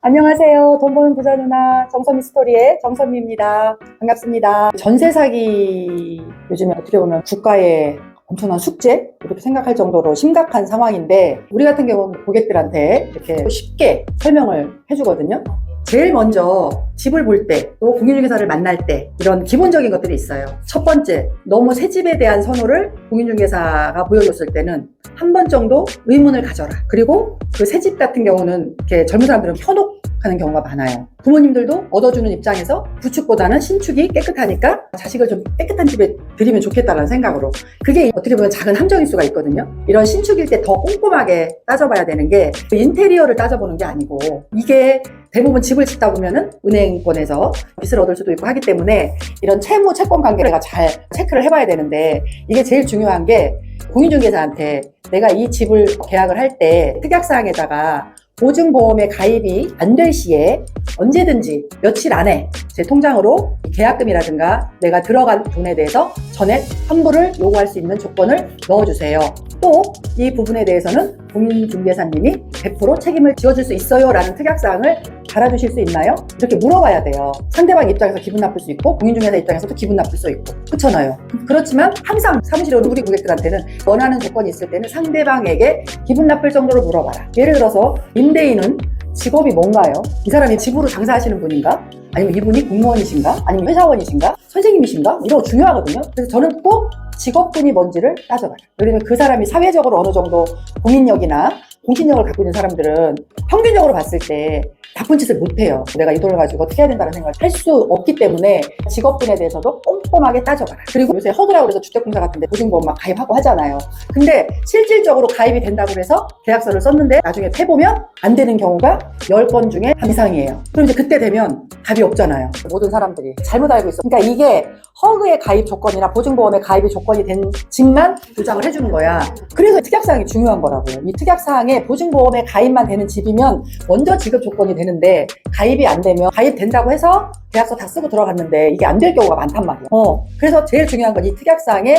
안녕하세요. 돈 버는 부자 누나 정선미 스토리의 정선미입니다. 반갑습니다. 전세 사기 요즘에 어떻게 보면 국가의 엄청난 숙제? 이렇게 생각할 정도로 심각한 상황인데 우리 같은 경우는 고객들한테 이렇게 쉽게 설명을 해주거든요. 제일 먼저 집을 볼 때, 또 공인중개사를 만날 때 이런 기본적인 것들이 있어요. 첫 번째, 너무 새 집에 대한 선호를 공인중개사가 보여줬을 때는 한 번 정도 의문을 가져라. 그리고 그 새 집 같은 경우는 이렇게 젊은 사람들은 현혹하는 경우가 많아요. 부모님들도 얻어주는 입장에서 구축보다는 신축이 깨끗하니까 자식을 좀 깨끗한 집에 들이면 좋겠다는 생각으로, 그게 어떻게 보면 작은 함정일 수가 있거든요. 이런 신축일 때 더 꼼꼼하게 따져봐야 되는 게 인테리어를 따져보는 게 아니고, 이게 대부분 집을 짓다 보면은 은행권에서 빚을 얻을 수도 있고 하기 때문에 이런 채무 채권 관계를 내가 잘 체크를 해봐야 되는데, 이게 제일 중요한 게 공인중개사한테 내가 이 집을 계약을 할 때 특약사항에다가 보증보험에 가입이 안 될 시에 언제든지 며칠 안에 제 통장으로 계약금이라든가 내가 들어간 돈에 대해서 전액 환불을 요구할 수 있는 조건을 넣어주세요. 또 이 부분에 대해서는 공인중개사님이 100% 책임을 지어줄 수 있어요 라는 특약사항을 달아주실 수 있나요? 이렇게 물어봐야 돼요. 상대방 입장에서 기분 나쁠 수 있고 공인중개사 입장에서도 기분 나쁠 수 있고, 그렇잖아요. 그렇지만 항상 사무실에 오는 우리 고객들한테는 원하는 조건이 있을 때는 상대방에게 기분 나쁠 정도로 물어봐라. 예를 들어서 임대인은 직업이 뭔가요? 이 사람이 집으로 장사하시는 분인가? 아니면 이분이 공무원이신가? 아니면 회사원이신가? 선생님이신가? 이런 거 중요하거든요. 그래서 저는 꼭 직업군이 뭔지를 따져봐요. 왜냐면 그 사람이 사회적으로 어느 정도 공인력이나 공신력을 갖고 있는 사람들은 평균적으로 봤을 때 나쁜 짓을 못해요. 내가 이 돈을 가지고 어떻게 해야 된다는 생각을 할 수 없기 때문에 직업군에 대해서도 꼼꼼하게 따져봐라. 그리고 요새 허그라고 해서 주택공사 같은데 보증보험 막 가입하고 하잖아요. 근데 실질적으로 가입이 된다고 해서 계약서를 썼는데 나중에 해보면 안 되는 경우가 10건 중에 한 이상이에요. 그럼 이제 그때 되면 답이 없잖아요. 모든 사람들이 잘못 알고 있어. 그러니까 이게 허그의 가입 조건이나 보증보험의 가입의 조건이 된 집만 보장을 해주는 거야. 그래서 특약사항이 중요한 거라고요. 이 특약사항에 보증보험에 가입만 되는 집이면 먼저 지급 조건이 되는데, 가입이 안 되면 가입된다고 해서 계약서 다 쓰고 들어갔는데 이게 안 될 경우가 많단 말이에요. 그래서 제일 중요한 건 이 특약사항에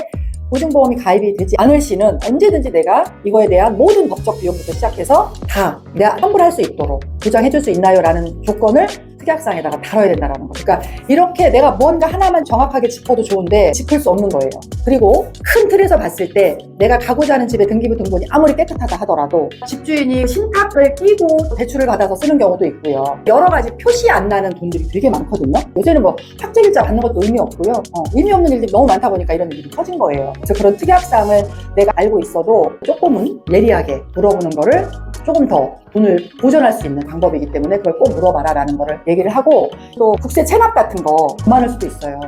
보증보험이 가입이 되지 않을 시는 언제든지 내가 이거에 대한 모든 법적 비용부터 시작해서 다 내가 환불할 수 있도록 보장해줄 수 있나요? 라는 조건을 특약사항에다가 다뤄야 된다는 거. 그러니까 이렇게 내가 뭔가 하나만 정확하게 짚어도 좋은데 짚을 수 없는 거예요. 그리고 큰 틀에서 봤을 때 내가 가고자 하는 집의 등기부 등본이 아무리 깨끗하다 하더라도 집주인이 신탁을 끼고 대출을 받아서 쓰는 경우도 있고요. 여러 가지 표시 안 나는 돈들이 되게 많거든요. 요새는 뭐 확정일자 받는 것도 의미 없고요. 의미 없는 일들이 너무 많다 보니까 이런 일이 터진 거예요. 그래서 그런 특약사항을 내가 알고 있어도 조금은 예리하게 물어보는 거를 조금 더 돈을 보전할 수 있는 방법이기 때문에 그걸 꼭 물어봐라 라는 거를 얘기를 하고, 또 국세 체납 같은 거 많을 수도 있어요.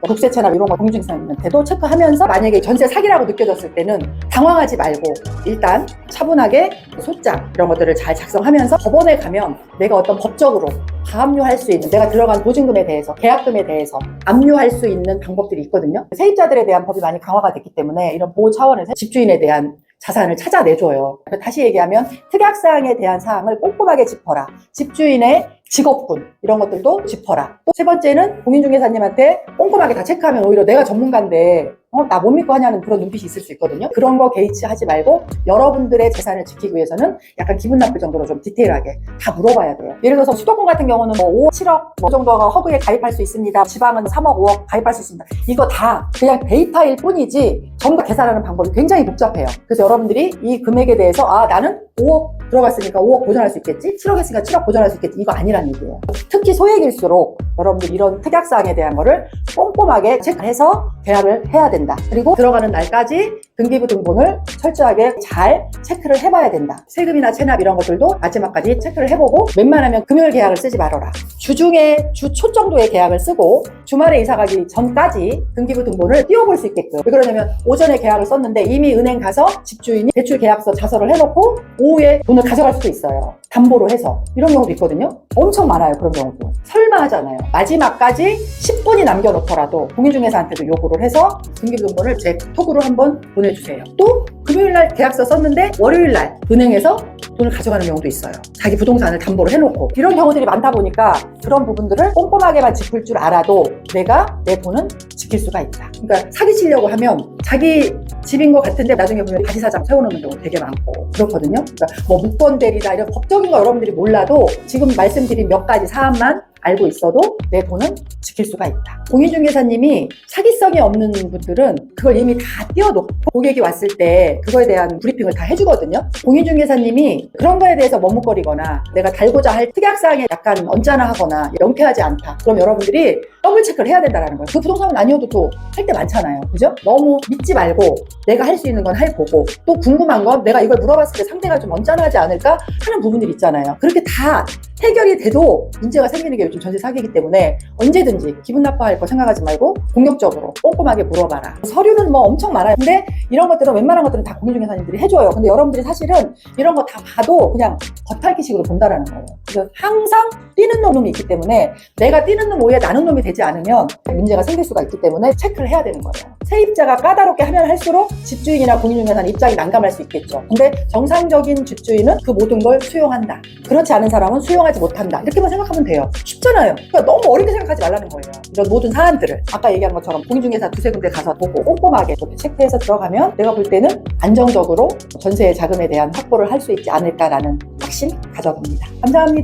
국세 체납 이런 거 공인중개사님한테도 체크하면서 만약에 전세 사기라고 느껴졌을 때는 당황하지 말고 일단 차분하게 소장 이런 것들을 잘 작성하면서 법원에 가면 내가 어떤 법적으로 가압류할 수 있는, 내가 들어간 보증금에 대해서, 계약금에 대해서 압류할 수 있는 방법들이 있거든요. 세입자들에 대한 법이 많이 강화가 됐기 때문에 이런 보호 차원에서 집주인에 대한 자산을 찾아내줘요. 다시 얘기하면 특약사항에 대한 사항을 꼼꼼하게 짚어라. 집주인의 직업군 이런 것들도 짚어라. 또 세 번째는 공인중개사님한테 꼼꼼하게 다 체크하면 오히려 내가 전문가인데 나 못 믿고 하냐는 그런 눈빛이 있을 수 있거든요. 그런 거 개의치 하지 말고 여러분들의 재산을 지키기 위해서는 약간 기분 나쁠 정도로 좀 디테일하게 다 물어봐야 돼요. 예를 들어서 수도권 같은 경우는 뭐 5억, 7억 뭐 정도가 허그에 가입할 수 있습니다. 지방은 3억, 5억 가입할 수 있습니다. 이거 다 그냥 데이터일 뿐이지 전부 계산하는 방법이 굉장히 복잡해요. 그래서 여러분들이 이 금액에 대해서 나는 5억 들어갔으니까 5억 보전할 수 있겠지? 7억 했으니까 7억 보전할 수 있겠지? 이거 아니란 얘기예요. 특히 소액일수록 여러분들 이런 특약사항에 대한 거를 꼼꼼하게 체크해서 계약을 해야 된다. 그리고 들어가는 날까지 등기부 등본을 철저하게 잘 체크를 해봐야 된다. 세금이나 체납 이런 것들도 마지막까지 체크를 해보고, 웬만하면 금요일 계약을 쓰지 말아라. 주중에 주 초 정도의 계약을 쓰고 주말에 이사 가기 전까지 등기부 등본을 띄워볼 수 있게끔. 왜 그러냐면 오전에 계약을 썼는데 이미 은행 가서 집주인이 대출 계약서 자서를 해놓고 오후에 돈을 가져갈 수도 있어요. 담보로 해서. 이런 경우도 있거든요. 엄청 많아요. 그런 경우도. 설마 하잖아요. 마지막까지 10분이 남겨놓더라도 공인중개사한테도 요구를 해서 등기부 등본을 제 톡으로 한번 보내 보내주세요. 또 금요일날 계약서 썼는데 월요일날 은행에서 돈을 가져가는 경우도 있어요. 자기 부동산을 담보로 해놓고. 이런 경우들이 많다 보니까 그런 부분들을 꼼꼼하게만 짚을 줄 알아도 내가 내 돈은 지킬 수가 있다. 그러니까 사기치려고 하면 자기 집인 것 같은데 나중에 보면 다시 사장 세워놓는 경우 되게 많고 그렇거든요. 그러니까 뭐 무권 대리다 이런 법적인 거 여러분들이 몰라도 지금 말씀드린 몇 가지 사안만 알고 있어도 내 돈은 지킬 수가 있다. 공인중개사님이 사기성이 없는 분들은 그걸 이미 다 띄워놓고 고객이 왔을 때 그거에 대한 브리핑을 다 해주거든요. 공인중개사님이 그런 거에 대해서 머뭇거리거나 내가 달고자 할 특약사항에 약간 언짢아하거나 명쾌하지 않다. 그럼 여러분들이 더블 체크를 해야 된다는 거예요. 그 부동산은 아니어도 또 할 때 많잖아요. 그죠? 너무 믿지 말고 내가 할 수 있는 건 해보고 또 궁금한 건 내가 이걸 물어봤을 때 상대가 좀 언짢아하지 않을까 하는 부분들이 있잖아요. 그렇게 다 해결이 돼도 문제가 생기는 게 요즘 전세 사기이기 때문에 언제든지 기분 나빠할 거 생각하지 말고 공격적으로 꼼꼼하게 물어봐라. 서류는 뭐 엄청 많아요. 근데 이런 것들은 웬만한 것들은 다 공인중개사님들이 해줘요. 근데 여러분들이 사실은 이런 거 다 봐도 그냥 겉핥기식으로 본다라는 거예요. 그래서 항상 뛰는 놈이 있기 때문에 내가 뛰는 놈 오해 나는 놈이 되지 않으면 문제가 생길 수가 있기 때문에 체크를 해야 되는 거예요. 세입자가 까다롭게 하면 할수록 집주인이나 공인중개사는 입장이 난감할 수 있겠죠. 근데 정상적인 집주인은 그 모든 걸 수용한다. 그렇지 않은 사람은 수용하지 못한다. 이렇게만 생각하면 돼요. 쉽잖아요. 그러니까 너무 어렵게 생각하지 말라는 거예요. 이런 모든 사안들을 아까 얘기한 것처럼 공인중개사 두세 군데 가서 보고 꼼꼼하게 이렇게 체크해서 들어가면 내가 볼 때는 안정적으로 전세 자금에 대한 확보를 할 수 있지 않을까라는 확신 가져봅니다. 감사합니다.